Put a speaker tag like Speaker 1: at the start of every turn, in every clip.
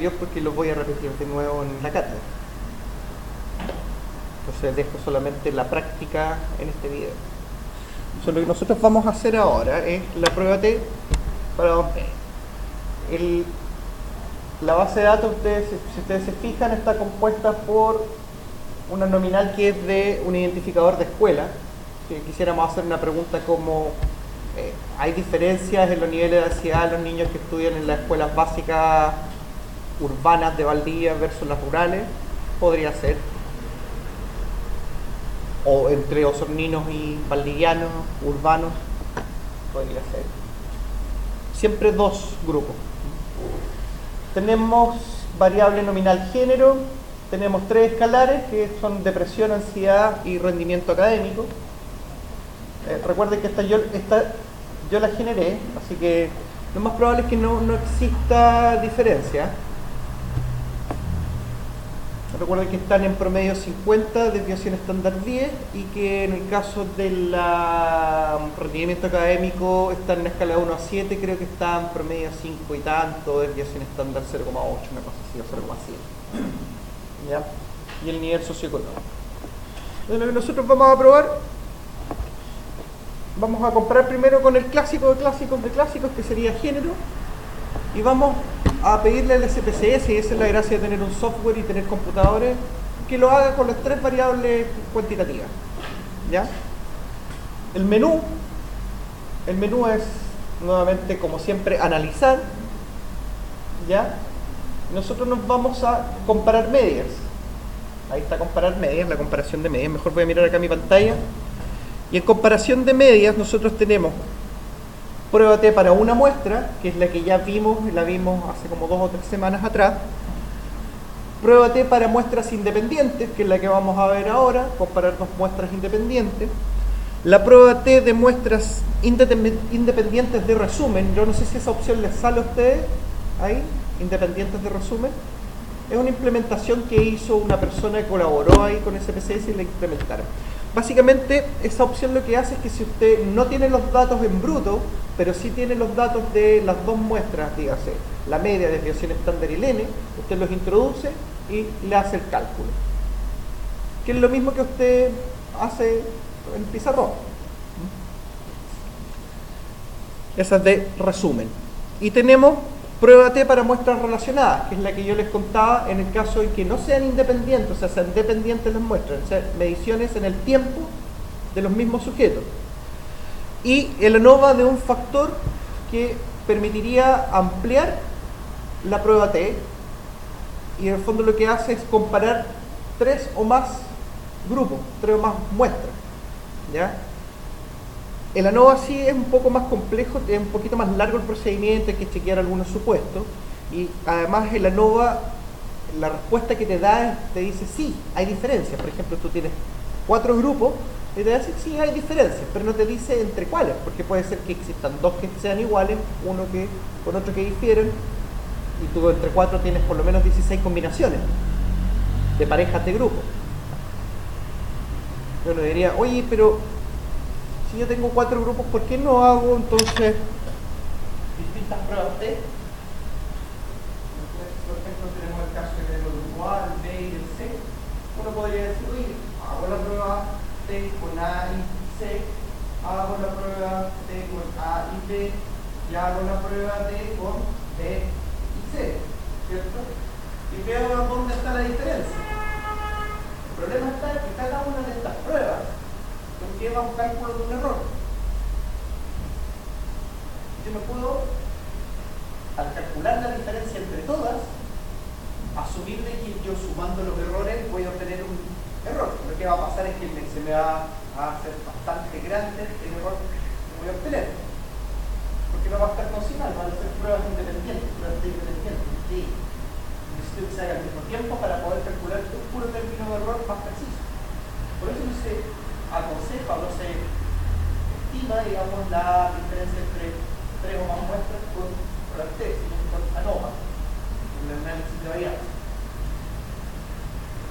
Speaker 1: anterior porque lo voy a repetir de nuevo en la cátedra. Entonces dejo solamente la práctica en este video. Entonces, lo que nosotros vamos a hacer ahora es la prueba T para 2B. La base de datos, si ustedes se fijan, está compuesta por una nominal que es de un identificador de escuela. Si quisiéramos hacer una pregunta como ¿hay diferencias en los niveles de ansiedad de los niños que estudian en las escuelas básicas urbanas de Valdivia versus las rurales? Podría ser. O entre osorninos y valdivianos, urbanos, podría ser. Siempre dos grupos. Tenemos variable nominal género, tenemos tres escalares que son depresión, ansiedad y rendimiento académico. Recuerden que esta yo la generé, así que lo más probable es que no exista diferencia. Recuerden que están en promedio 50, desviación estándar 10, y que en el caso del rendimiento académico está en una escala de 1 a 7, creo que está en promedio 5 y tanto, desviación estándar 0,8, una cosa así, o 0,7. ¿Ya? Y el nivel socioeconómico. Entonces, lo que nosotros vamos a probar, vamos a comparar primero con el clásico de clásicos, que sería género, y vamos a pedirle al SPSS, y esa es la gracia de tener un software y tener computadores, que lo haga con las tres variables cuantitativas. ¿Ya? El menú es, nuevamente, como siempre, analizar. ¿Ya? Nosotros nos vamos a comparar medias. Ahí está comparar medias, la comparación de medias. Mejor voy a mirar acá mi pantalla. Y en comparación de medias, nosotros tenemos prueba T para una muestra, que es la que ya vimos hace como 2 o 3 semanas atrás. Prueba T para muestras independientes, que es la que vamos a ver ahora, comparar dos muestras independientes. La prueba T de muestras independientes de resumen, yo no sé si esa opción les sale a ustedes ahí, independientes de resumen. Es una implementación que hizo una persona que colaboró ahí con SPSS y la implementaron. Básicamente, esa opción lo que hace es que si usted no tiene los datos en bruto, pero sí tiene los datos de las dos muestras, dígase, la media, desviación estándar y el N, usted los introduce y le hace el cálculo. Que es lo mismo que usted hace en pizarrón. Esa es de resumen. Y tenemos prueba T para muestras relacionadas, que es la que yo les contaba en el caso de que no sean independientes, o sea, sean dependientes las muestras, o sea, mediciones en el tiempo de los mismos sujetos. Y el ANOVA de un factor que permitiría ampliar la prueba T, y en el fondo lo que hace es comparar 3 o más grupos, 3 o más muestras. ¿Ya? El ANOVA sí es un poco más complejo, es un poquito más largo el procedimiento, hay que chequear algunos supuestos, y además el ANOVA, la respuesta que te da te dice sí, hay diferencias. Por ejemplo, tú tienes 4 grupos y te dice sí, hay diferencias, pero no te dice entre cuáles, porque puede ser que existan 2 que sean iguales, uno que con otro que difieren, y tú entre 4 tienes por lo menos 16 combinaciones de parejas de grupos. Yo le diría, oye, pero si yo tengo 4 grupos, ¿por qué no hago entonces distintas pruebas T? Por ejemplo, tenemos el caso que tenemos el grupo A, el B y el C. Uno podría decir, oye, hago la prueba T con A y C, hago la prueba T con A y B, y hago la prueba T con B y C, ¿cierto? Y veo dónde está la diferencia. El problema está en que cada una de estas pruebas lleva un cálculo de un error. Yo no puedo, al calcular la diferencia entre todas, asumir de que yo sumando los errores voy a obtener un error. Lo que va a pasar es que se me va a hacer bastante grande el error que voy a obtener. Porque no va a estar consignado, van a ser pruebas independientes, Sí. Necesito que se haga al mismo tiempo para poder calcular un puro término de error más preciso. Por eso no se aconseja o no se estima, digamos, la diferencia entre 3 o más muestras con pruebas T, sino con ANOVA, en el análisis de variables.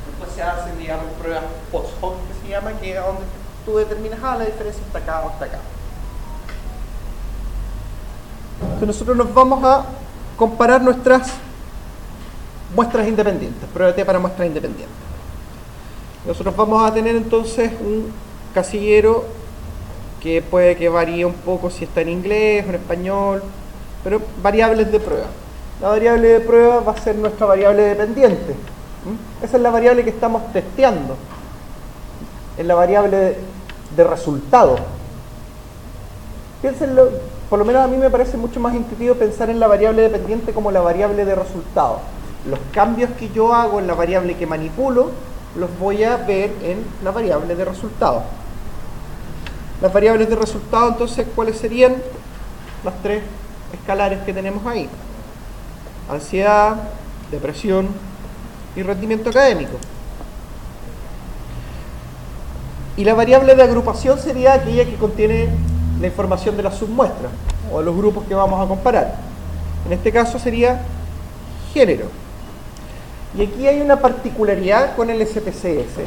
Speaker 1: Después se hacen, digamos, pruebas post hoc, que se llama, que es donde tú determinas, la diferencia está acá o está acá. Entonces nosotros nos vamos a comparar nuestras muestras independientes, prueba T para muestras independientes. Nosotros vamos a tener entonces un casillero que puede que varíe un poco si está en inglés o en español, pero variables de prueba. La variable de prueba va a ser nuestra variable dependiente. Esa es la variable que estamos testeando. Es la variable de resultado. Piénsenlo, por lo menos a mí me parece mucho más intuitivo pensar en la variable dependiente como la variable de resultado. Los cambios que yo hago en la variable que manipulo los voy a ver en la variable de resultado. Las variables de resultado, entonces, ¿cuáles serían? Las tres escalares que tenemos ahí: ansiedad, depresión y rendimiento académico. Y la variable de agrupación sería aquella que contiene la información de las submuestras o de los grupos que vamos a comparar. En este caso sería género. Y aquí hay una particularidad con el SPSS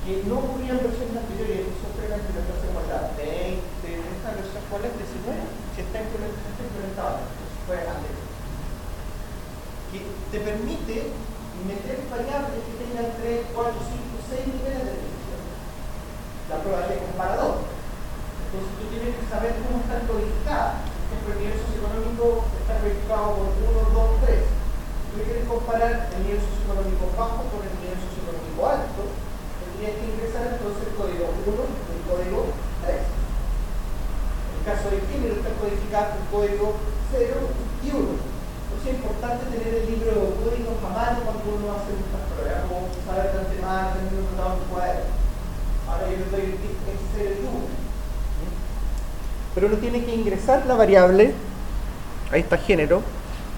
Speaker 1: que no ocurría en versiones anteriores. Eso fue la implementación como la 20, esta versión, ¿cuál es? 19. Si está implementada, fue antes. Que te permite meter variables que tengan 3, 4, 5, 6 niveles de definición. La prueba de comparador. Entonces tú tienes que saber cómo están codificadas. Por ejemplo, el nivel socioeconómico está codificado por 1, 2, 3. Si tú quieres comparar el nivel socioeconómico bajo con el nivel socioeconómico alto, tendrías que ingresar entonces el código 1 y el código 3. En el caso del género está codificado el código 0 y 1. Entonces es importante tener el libro de códigos a mano cuando uno hace estas pruebas, como saber de antemano, tener un notado en un cuaderno. Ahora yo les doy el tip, es 0 y 1. Pero uno tiene que ingresar la variable, ahí está género,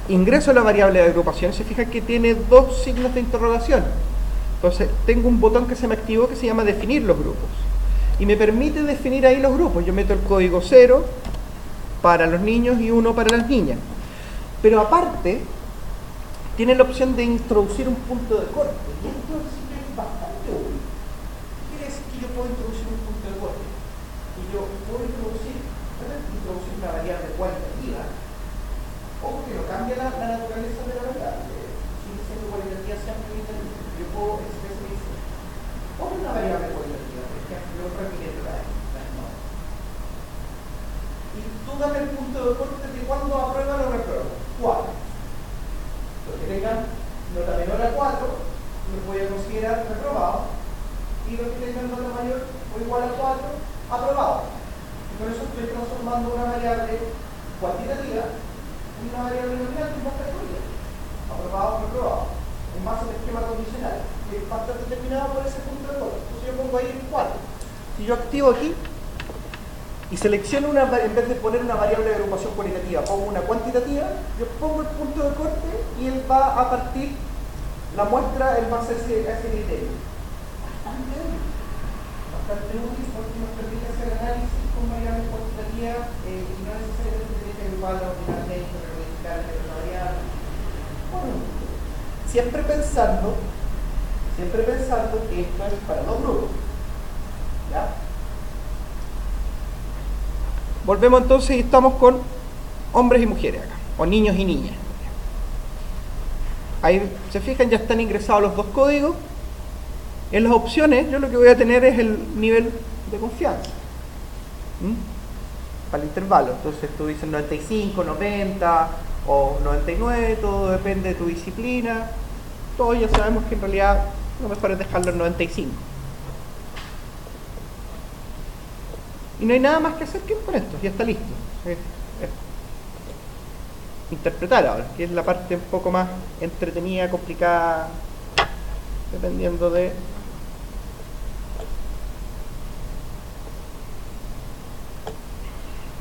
Speaker 1: ingreso la variable de agrupación, se fijan que tiene dos signos de interrogación. Entonces tengo un botón que se me activó que se llama definir los grupos y me permite definir ahí los grupos. Yo meto el código 0 para los niños y 1 para las niñas, pero aparte tiene la opción de introducir un punto de corte, y esto es bastante útil. ¿Qué quiere decir que yo puedo introducir un punto de corte? Y yo puedo introducir una variable cualitativa, o que no cambia la naturaleza de la variable, sigue siendo cualitativa siempre. Yo puedo especificar o una variable cualitativa, por ejemplo, repitiendo la no. Y tú dame el punto de corte de cuándo aprueba o reprueba. 4. Los que tengan nota menor a 4 los voy a considerar reprobados, y los que tengan nota mayor o igual a 4 aprobados. Y por eso estoy transformando una variable cuantitativa en una variable nominal que es más categoría. Aprobado o reprobado. En base al esquema condicional, que va a estar determinado por ese punto de corte. Entonces yo pongo ahí 4. Si yo activo aquí y selecciono en vez de poner una variable de agrupación cualitativa, pongo una cuantitativa, yo pongo el punto de corte y él va a partir la muestra en base a ese criterio. Bastante útil porque nos permite hacer análisis con variables cuantitativas y no necesariamente tener que agruparla ordinalmente, recodificar la variable. Bueno, siempre pensando que esto es para dos grupos. ¿Ya? Volvemos entonces y estamos con hombres y mujeres acá, o niños y niñas. Ahí se fijan, ya están ingresados los dos códigos. En las opciones yo lo que voy a tener es el nivel de confianza para el intervalo. Entonces tú dices 95, 90 o 99, todo depende de tu disciplina. Todos ya sabemos que en realidad lo mejor es dejarlo en 95. Y no hay nada más que hacer que con esto, ya está listo. Interpretar ahora, que es la parte un poco más entretenida, complicada, dependiendo de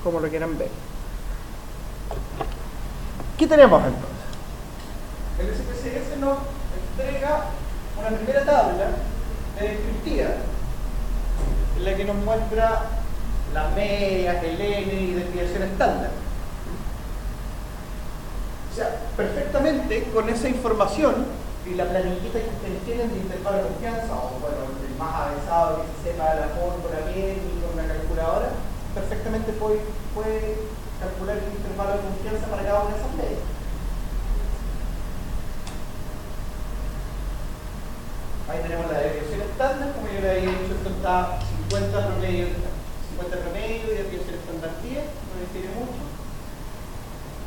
Speaker 1: cómo lo quieran ver. ¿Qué tenemos entonces? El SPSS nos entrega una primera tabla descriptiva en la que nos muestra las medias, el N y desviación estándar. O sea, perfectamente con esa información y la planillita que ustedes tienen de intervalo de confianza, o bueno, el más avanzado que se sepa la fórmula bien y con una calculadora, perfectamente puede calcular el intervalo de confianza para cada una de esas medias. había dicho esto está 50 promedio, 50 promedio y debió ser estándar 10, no difiere mucho.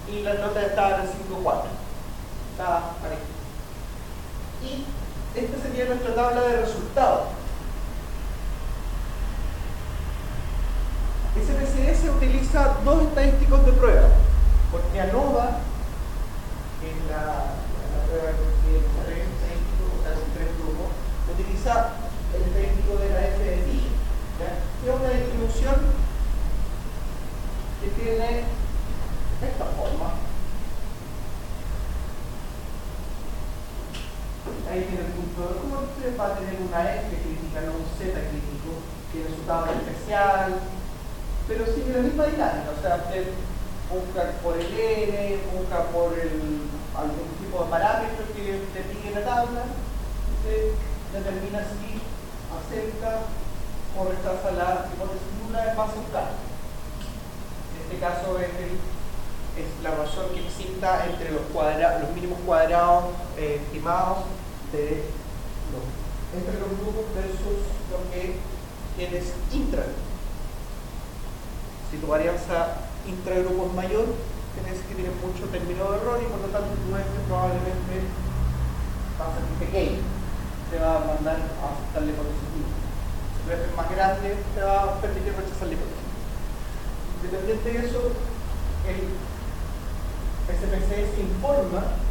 Speaker 1: Y las notas estaban en 5.4. Estaba parejo. Y esta sería nuestra tabla de resultados. SPSS utiliza dos estadísticos de prueba, porque ANOVA, que es la prueba que es tres estadísticos, o sea, son tres grupos, utiliza el estadístico de la FDI, que es una distribución que tiene esta forma. Ahí tiene el punto de corte, va a tener una F crítica, no un Z crítico, tiene su tabla especial, pero sigue la misma dinámica, o sea, usted busca por el N, busca por algún tipo de parámetro que le pide la tabla, usted determina si acepta o rechaza la hipótesis nula en base a un cálculo. En este caso es la razón que exista entre los mínimos cuadrados estimados entre los grupos versus lo que tienes intragrupos. Si tu varianza intragrupo es mayor, tienes que tener mucho término de error y por lo tanto tu F probablemente va a ser pequeño, te va a mandar a aceptar la hipótesis nula. Si tu F es más grande, te va a permitir rechazar la hipótesis. Independiente de eso, el SPSS informa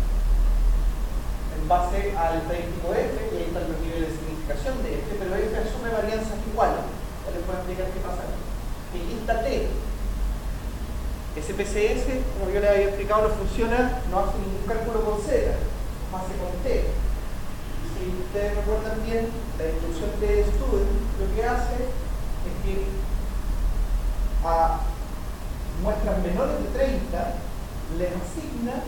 Speaker 1: en base al estadístico F, y ahí están los niveles de significación de F, pero F asume varianzas iguales. Ya les voy a explicar qué pasa. Y lista T. SPSS, como yo les había explicado, no funciona, no hace ningún cálculo con Z, no hace con T. Si ustedes recuerdan bien, la instrucción de student lo que hace es que a muestras menores de 30 les asigna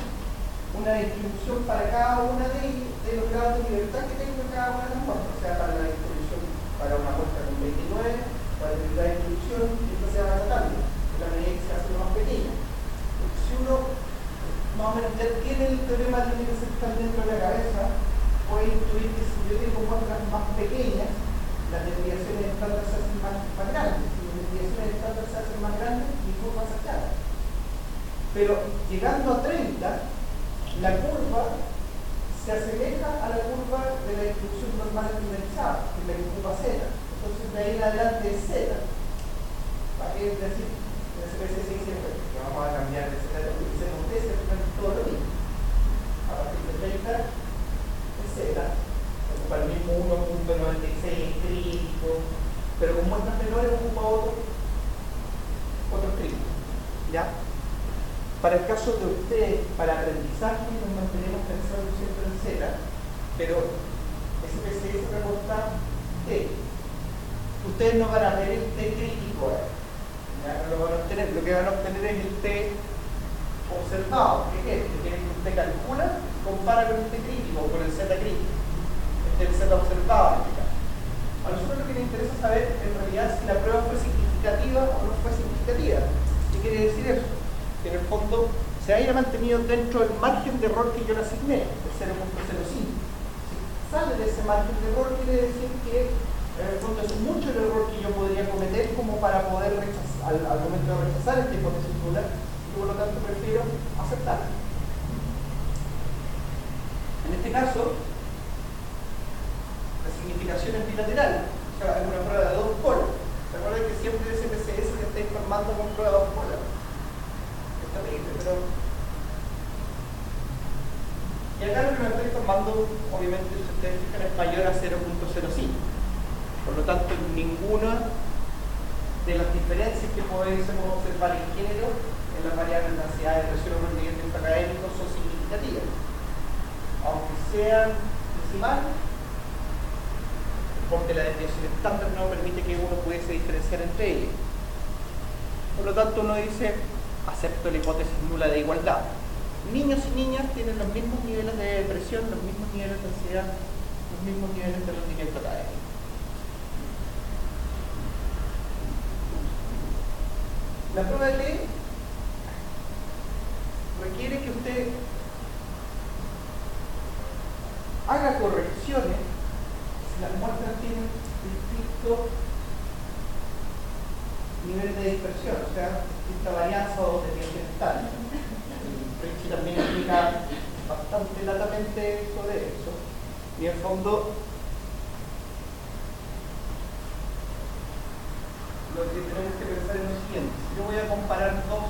Speaker 1: una distribución para cada una de los grados de libertad que tenga cada una de las muestras. O sea, para la distribución, para una muestra con 29, para la distribución, y esto se va sacando, en la medida que se hace más pequeña. Porque si uno más o menos ya tiene el teorema de límites que están dentro de la cabeza, puede intuir que si yo tengo muestras más pequeñas, las desviaciones estándar se hacen más grandes. Si las desviaciones estándar se hacen más grandes, mi curva se aclara. Pero llegando a 30, la curva se asemeja a la curva de la distribución normal estandarizada, que es la que ocupa Z. Entonces de ahí en adelante es Z. Es decir, en SPSS dice que vamos a cambiar de Z y Z con T, se todo lo mismo. A partir de 30 es Z, ocupa el mismo 1.96 crítico, pero con muestras menores ocupa otro crítico. ¿Ya? Para el caso de ustedes, para aprendizaje, nos mantenemos pensando siempre en Z, pero SPSS reporta T. Ustedes no van a ver el T crítico, ya no lo van a obtener. Lo que van a obtener es el T observado, que es este, que usted calcula, compara con el T crítico o con el Z crítico. Este es el Z observado en este caso. A nosotros lo que nos interesa saber en realidad si la prueba fue significativa o no fue significativa. ¿Qué quiere decir eso? Que en el fondo se haya mantenido dentro del margen de error que yo le asigné, el 0.05. Si sale de ese margen de error, quiere decir que en el fondo es mucho el error que yo podría cometer como para poder rechazar, al momento de rechazar esta hipótesis nula, y por lo tanto prefiero aceptarla. En este caso, la significación es bilateral, o sea, es una prueba de dos polos. Recuerden que siempre el SPSS se está informando con prueba de dos polos. Pero y acá lo que me está informando, obviamente, si ustedes fijan, es mayor a 0.05. Por lo tanto, ninguna de las diferencias que podemos observar en género en las variables de ansiedad, depresión o rendimiento académico son significativas. Aunque sean decimales, porque la desviación estándar no permite que uno pudiese diferenciar entre ellas. Por lo tanto, uno dice, acepto la hipótesis nula de igualdad. Niños y niñas tienen los mismos niveles de depresión, los mismos niveles de ansiedad, los mismos niveles de rendimiento académico. La prueba de T requiere que usted haga correcciones si las muestras tienen distintos niveles de dispersión, o sea, distinta varianza o desviación estándar. Ricci también explica bastante latamente sobre eso. Y en el fondo, lo que tenemos que pensar es lo siguiente: si yo voy a comparar dos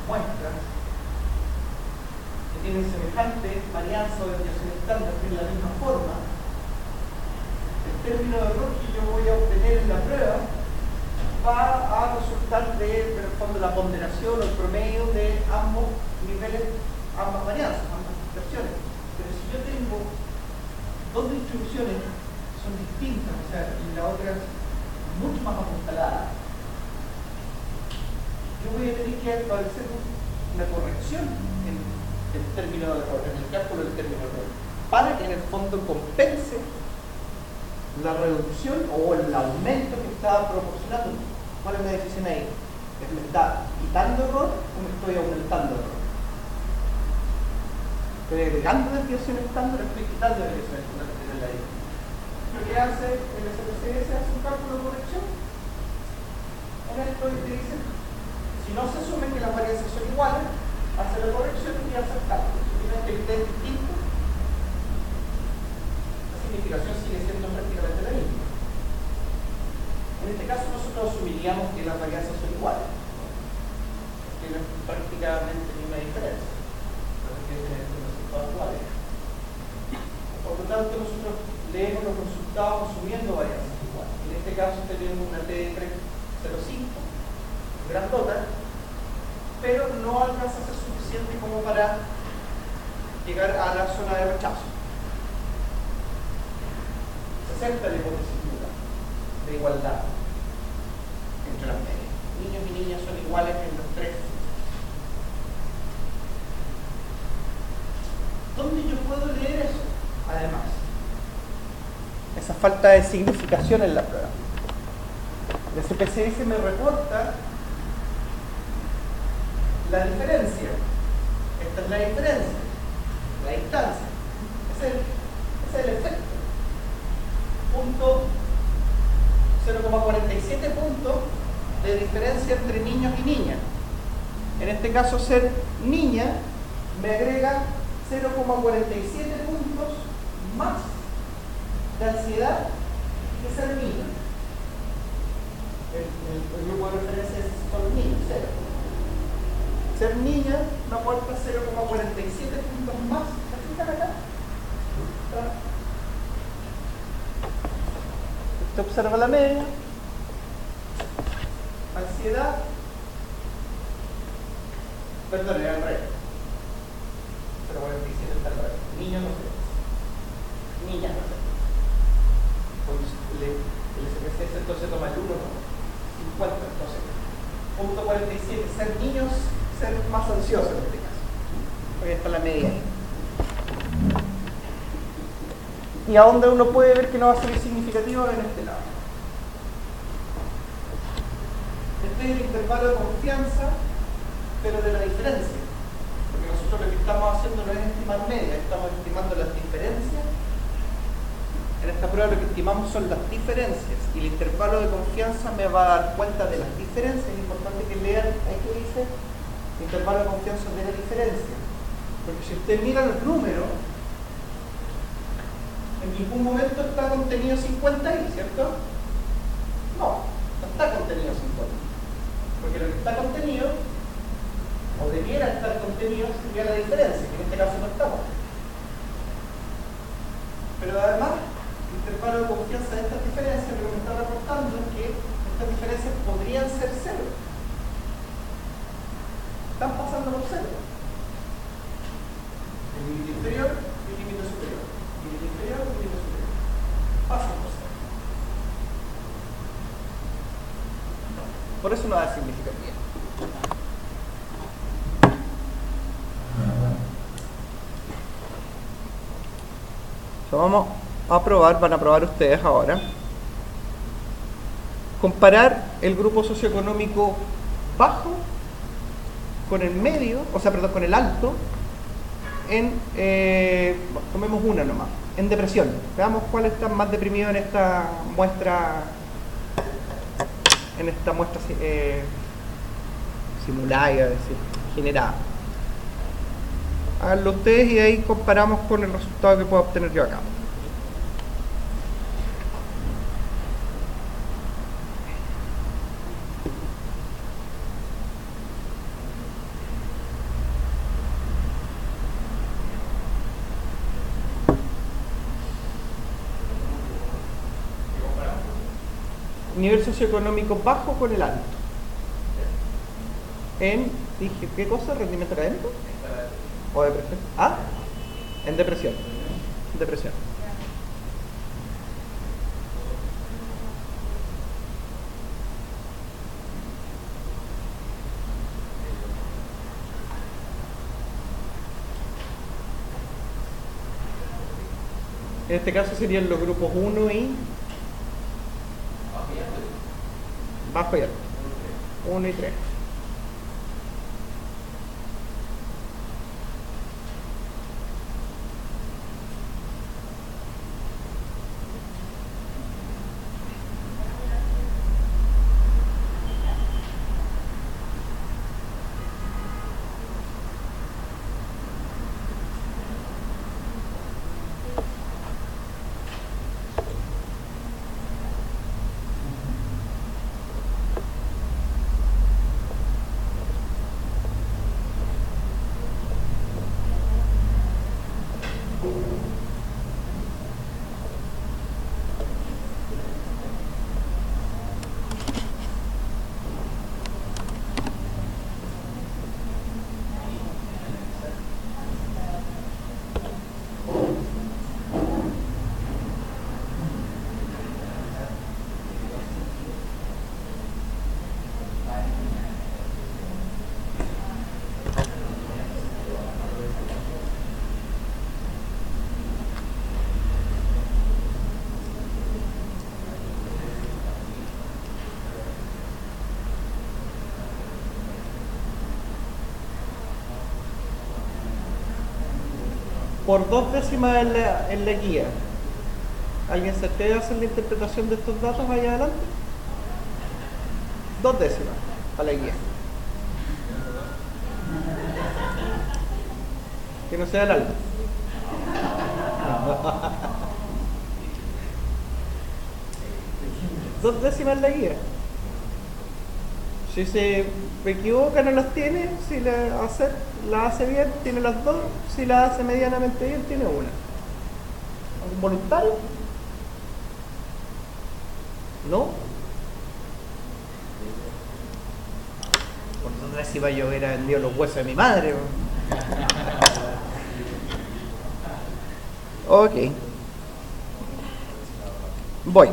Speaker 1: muestras que tienen semejante varianza o desviación estándar, tienen la misma forma, el término de error que yo voy a obtener en la prueba va a resultar de, en el fondo, la ponderación o el promedio de ambos niveles, ambas varianzas, ambas dispersiones. Pero si yo tengo dos distribuciones que son distintas, o sea, y la otra es mucho más apuntalada, yo voy a tener que establecer una corrección en el término de error, en el cálculo del término de error, para que en el fondo compense la reducción o el aumento que está proporcionando. ¿Cuál es la decisión ahí? ¿Me está quitando error o me estoy aumentando error? ¿Estoy agregando desviación estándar o estoy quitando desviación estándar que tiene la I? Lo que hace el SPSS hace un cálculo de corrección. En esto te dice, si no se asume que las varianzas son iguales, hace la corrección y hace el cálculo. Si tienes que esté distinto, la significación sigue siendo prácticamente la misma. En este caso nosotros asumiríamos que las varianzas son iguales, tienen prácticamente ninguna diferencia, porque tienen resultados iguales. Por lo tanto, nosotros leemos los resultados asumiendo varianzas iguales. En este caso tenemos una T de 3,05, grandota, pero no alcanza a ser suficiente como para llegar a la zona de rechazo. Se acepta la hipótesis dura de igualdad entre las medias. Niños y niñas son iguales en los tres. ¿Dónde yo puedo leer eso? Además, esa falta de significación en la prueba. El SPSS me reporta la diferencia. Esta es la diferencia, la distancia. Ese es el efecto. Punto 0,47 puntos de diferencia entre niños y niñas. En este caso, ser niña me agrega 0,47 puntos más de ansiedad que ser niño. El grupo de referencia son los niños, 0. Ser niña me aporta 0,47 puntos más. ¿Se fijan acá? Usted observa la media, ansiedad, perdón, era al revés, 0,47 está al revés, niños no sé, niñas no sé. El SPSS entonces toma el 1, ¿no? 50, entonces, punto 47, ser niños, ser más ansiosos en este caso, porque está la media ahí. Y a donde uno puede ver que no va a ser significativo en este lado. Este es el intervalo de confianza, pero de la diferencia. Porque nosotros lo que estamos haciendo no es estimar media, estamos estimando las diferencias. En esta prueba lo que estimamos son las diferencias. Y el intervalo de confianza me va a dar cuenta de las diferencias. Es importante que lean, ahí que dice, intervalo de confianza de la diferencia. Porque si usted mira los números, en ningún momento está contenido 50 ahí, ¿cierto? No está contenido 50. Porque lo que está contenido, o debiera estar contenido, sería la diferencia, que en este caso no estamos. Pero además, el intervalo de confianza de estas diferencias, lo que me está reportando es que estas diferencias podrían ser 0. Están pasando por 0. El límite inferior y el límite superior. Límite inferior y límite superior. Pasan por 0. Por eso no da significativa. Vamos a probar, van a probar ustedes ahora, comparar el grupo socioeconómico bajo con el medio, o sea, perdón, con el alto, en, tomemos una nomás, en depresión. Veamos cuál está más deprimido en esta muestra simulada, iba a decir, generada. Háganlo ustedes y ahí comparamos con el resultado que puedo obtener yo acá. Nivel socioeconómico bajo con el alto. Dije, ¿qué cosa? ¿Rendimiento académico? ¿O depresión? ¿Ah? En depresión. Depresión. En este caso serían los grupos 1 y bajo y alto. 1 y 3. Por 2 décimas en la guía. ¿Alguien se atreve a hacer la interpretación de estos datos allá adelante? 2 décimas a la guía. Que no sea el alto. Dos décimas en la guía. Si se equivoca no las tiene, si la hace bien tiene las 2, si la hace medianamente bien tiene una. ¿Algún voluntario? ¿No? Por 2 décimas yo hubiera vendido los huesos de mi madre. Ok. Voy.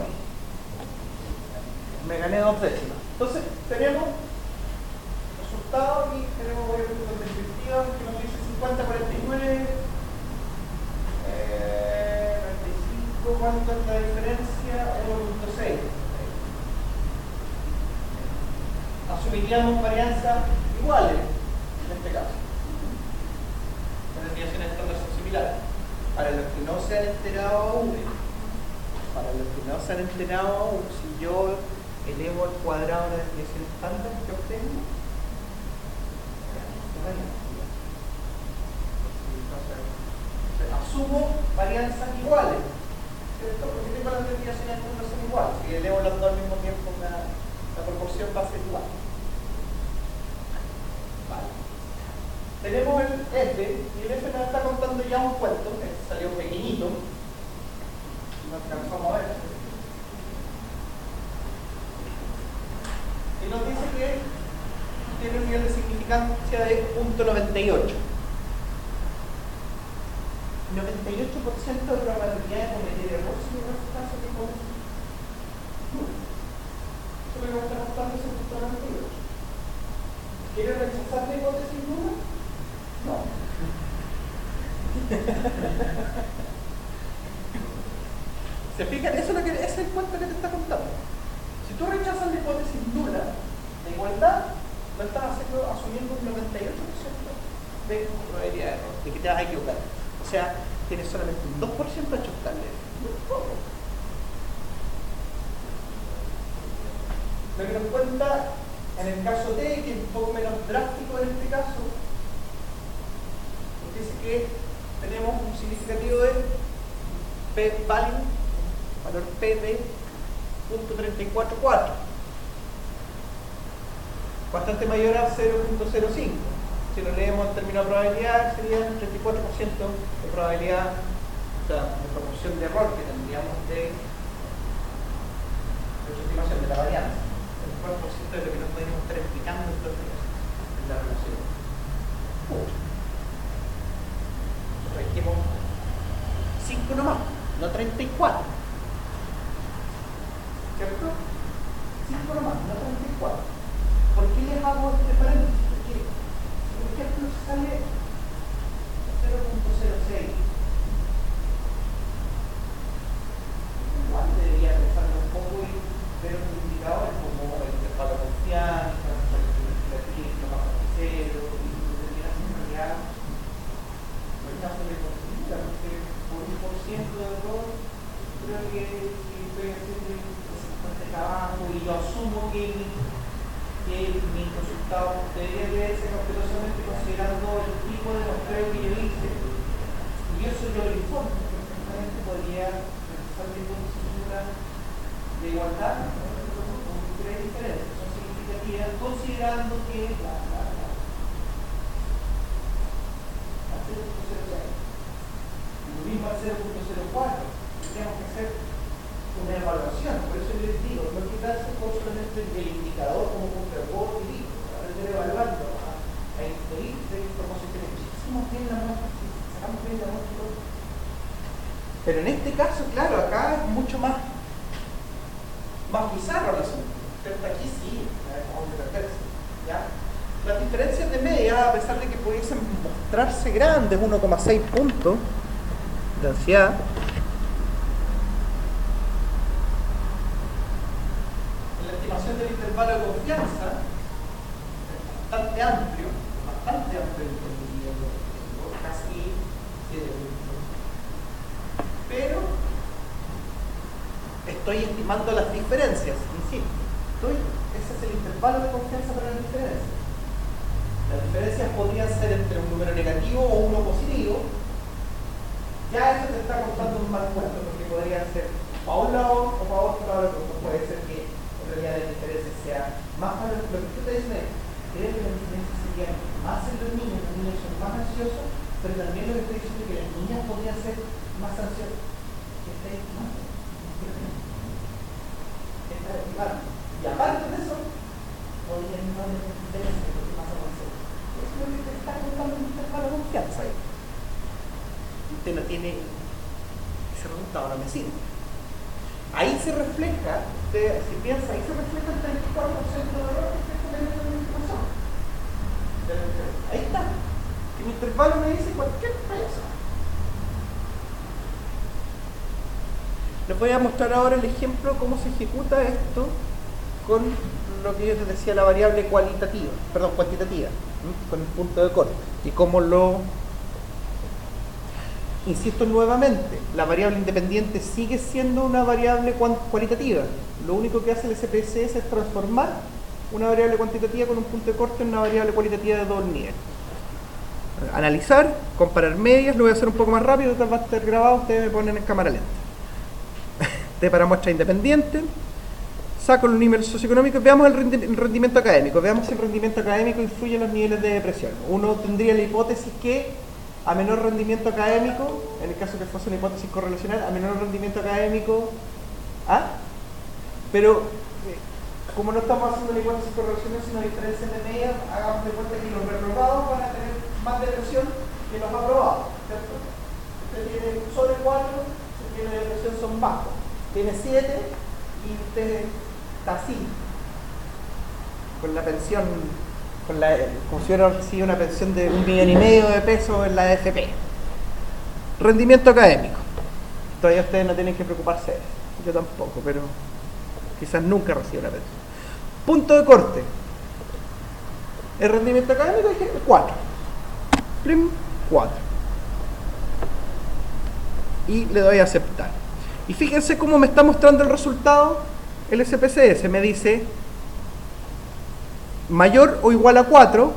Speaker 1: Me gané 2 décimas. Entonces tenemos resultado aquí, tenemos variables de perspectiva que nos dice 50, 49, 95, ¿cuánto es la diferencia? 1.6. Asumiríamos varianzas iguales en este caso. Las desviaciones estándar son similares. Para los que no se han enterado aún, si yo elevo al cuadrado la desviación estándar que obtengo, asumo varianzas iguales, ¿cierto? Porque tengo las desviaciones estándar son iguales. Si elevo las dos al mismo tiempo, la proporción va a ser igual. Vale. Tenemos el F, y el F nos está contando ya un cuento, que salió pequeñito, no alcanzamos a ver. Y nos dice que tiene un nivel de significancia de 0.98. 98% de probabilidad de cometer error si no es caso de comer. Eso es lo que me está mostrando ese 0.98. ¿Quiere rechazar la hipótesis nula? No. ¿Se fijan? Eso es, ese es el cuento que te está contando. Si tú rechazas la hipótesis nula de igualdad, lo estás asumiendo un 98% de probabilidad de error, de que te vas a equivocar. O sea, tiene solamente un 2% achustable. Muy poco. Lo que nos cuenta en el caso D, que es un poco menos drástico en este caso, nos dice que tenemos un significativo de p-value, valor p de .344, bastante mayor a 0.05. Si lo leemos en términos de probabilidad, sería el 34% de probabilidad, o sea, de proporción de error que tendríamos de su estimación de la varianza. El 4% de lo que nos podríamos estar explicando en la relación. Dijimos 5 nomás, no 34. ¿Cierto? 5 nomás, no 34. ¿Por qué les hago este paréntesis? Porque, por ejemplo, sale 0.06. Igual debería pensarlo un poco y ver los indicadores como el intervalo de confianza, el bajo de cero, y debería ser en realidad el caso de constituir, porque por 1% de error creo que puede ser de 50 trabajo y yo asumo que mi resultado debería ser respetuosamente considerando el tipo de muestreo que yo hice, y eso yo lo informo, porque perfectamente podría realizar mi postura de igualdad con tres diferencias, son significativas, considerando que la 0.06, lo mismo al 0.04, tendríamos que hacer una evaluación. Por eso yo les digo, no quitarse por solamente el indicador como un verbal y digo, aprender a evaluarlo, a inferir de información que hicimos bien la muestra, sacamos bien la muestra. Pero en este caso, claro, acá es mucho más bizarro el asunto. Pero aquí sí, vamos a perderse, ¿ya? Las diferencias de media, a pesar de que pudiesen mostrarse grandes, 1,6 puntos de ansiedad, en la estimación del intervalo de confianza es bastante amplio casi 7 puntos. Pero estoy estimando las diferencias, insisto. Ese es el intervalo de confianza para las diferencias. Las diferencias podrían ser entre un número negativo o uno positivo. Ya eso te está contando un mal cuento, porque podría ser para un lado o para otro lado. Puede ser que en realidad la diferencia sea más para lo que tú te dices. Creo que las diferencias serían más en los niños son más ansiosos, pero también lo que estoy diciendo es que las niñas podrían ser más ansiosas. ¿Qué está estimando? ¿Qué está estimando? Y aparte de eso, podrían no tener diferencia de lo que pasa con eso. Eso es lo que te está contando un intervalo de confianza ahí. Usted no tiene ese resultado, no me sirve. Ahí se refleja, si piensa, ahí se refleja el 34% de error que usted comete en la información. Ahí está. Que mi intervalo me dice cualquier cosa. Les voy a mostrar ahora el ejemplo cómo se ejecuta esto con lo que yo les decía, la variable cuantitativa, con el punto de corte, y cómo lo... Insisto nuevamente, la variable independiente sigue siendo una variable cualitativa. Lo único que hace el SPSS es transformar una variable cuantitativa con un punto de corte en una variable cualitativa de doble nivel. Analizar, comparar medias, lo voy a hacer un poco más rápido, va a estar grabado, ustedes me ponen en cámara lenta. T para muestra independiente, saco los niveles socioeconómicos, veamos el rendimiento académico, veamos si el rendimiento académico influye en los niveles de depresión. Uno tendría la hipótesis que a menor rendimiento académico, en el caso que fuese una hipótesis correlacional, a menor rendimiento académico, pero como no estamos haciendo una hipótesis correlacional sino diferencias de media, hagamos de cuenta que los reprobados van a tener más depresión que los aprobados, ¿cierto? Usted tiene sobre 4, si tiene depresión son bajos, tiene 7 y usted está así, con la pensión, como si hubiera recibido una pensión de 1,5 millones de pesos en la AFP. Rendimiento académico. Todavía ustedes no tienen que preocuparse de eso. Yo tampoco, pero quizás nunca reciba una pensión. Punto de corte. El rendimiento académico es 4. Prim, 4. y le doy a aceptar. Y fíjense cómo me está mostrando el resultado el SPSS. Me dice mayor o igual a 4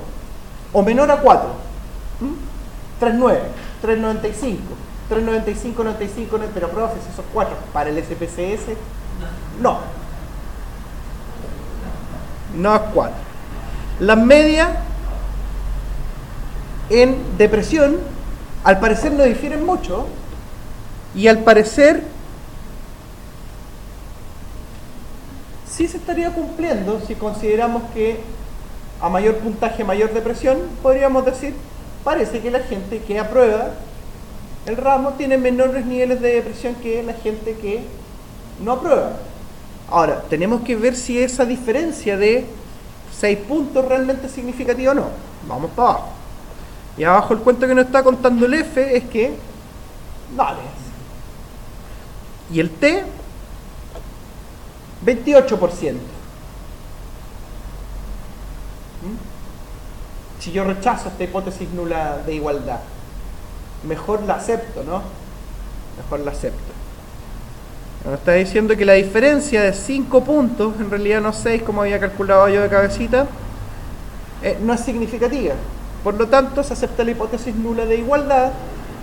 Speaker 1: o menor a 4. 3.9, 3.95, 3.95, 95, pero profes, esos 4 para el SPSS, no. No es 4. Las medias en depresión, al parecer no difieren mucho, y al parecer sí se estaría cumpliendo si consideramos que a mayor puntaje, mayor depresión, podríamos decir, parece que la gente que aprueba el ramo tiene menores niveles de depresión que la gente que no aprueba. Ahora, tenemos que ver si esa diferencia de 6 puntos realmente es significativa o no. Vamos para abajo. Y abajo el cuento que nos está contando el F es que no le es. Y el T, 28%. Si yo rechazo esta hipótesis nula de igualdad, mejor la acepto, ¿no? Mejor la acepto. Nos está diciendo que la diferencia de 5 puntos, en realidad no 6 como había calculado yo de cabecita, no es significativa. Por lo tanto, se acepta la hipótesis nula de igualdad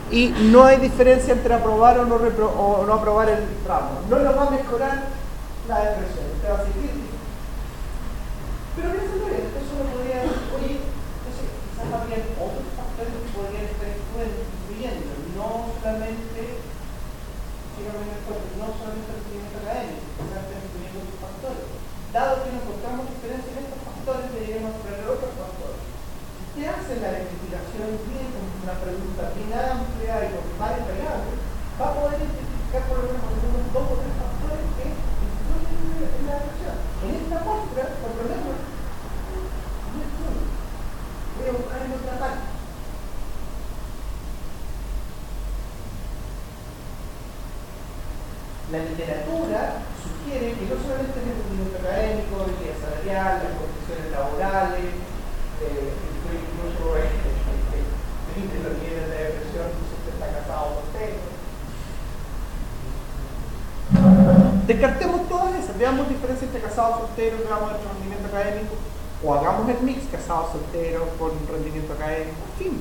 Speaker 1: y no hay diferencia entre aprobar o no aprobar el ramo. No nos va a mejorar la depresión. Usted va a seguir. Pero piénsalo bien, eso lo podría decir, oye, no sé, quizás habría otros factores que podrían estar influyendo, no solamente el rendimiento académico, quizás estén influyendo otros factores. Dado que no encontramos diferencia en estos factores, deberíamos poner otros factores. Si usted hace la identificación bien, con una pregunta bien amplia y con varias variables, va a poder identificar por lo menos algunos 2 o 3 factores que influyen en la depresión. En esta muestra, por lo menos, no es uno. Voy a buscar en otra parte. La literatura sugiere que no solamente el rendimiento académico, el día salarial, las condiciones laborales, incluso los niveles de depresión si usted está casado o soltero. Descartemos todas esas, veamos diferencia entre casado y soltero, veamos el rendimiento académico, o hagamos el mix casado soltero con rendimiento académico, en fin,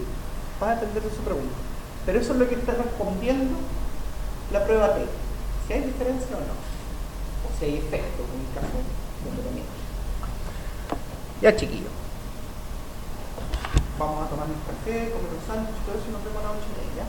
Speaker 1: va a depender de su pregunta. Pero eso es lo que está respondiendo la prueba T. Si hay diferencia o no, o si hay efecto en el caso de tratamiento. Ya, chiquillos, vamos a tomar un café, comer un sándwich, todo eso, y nos vemos a las 8:30.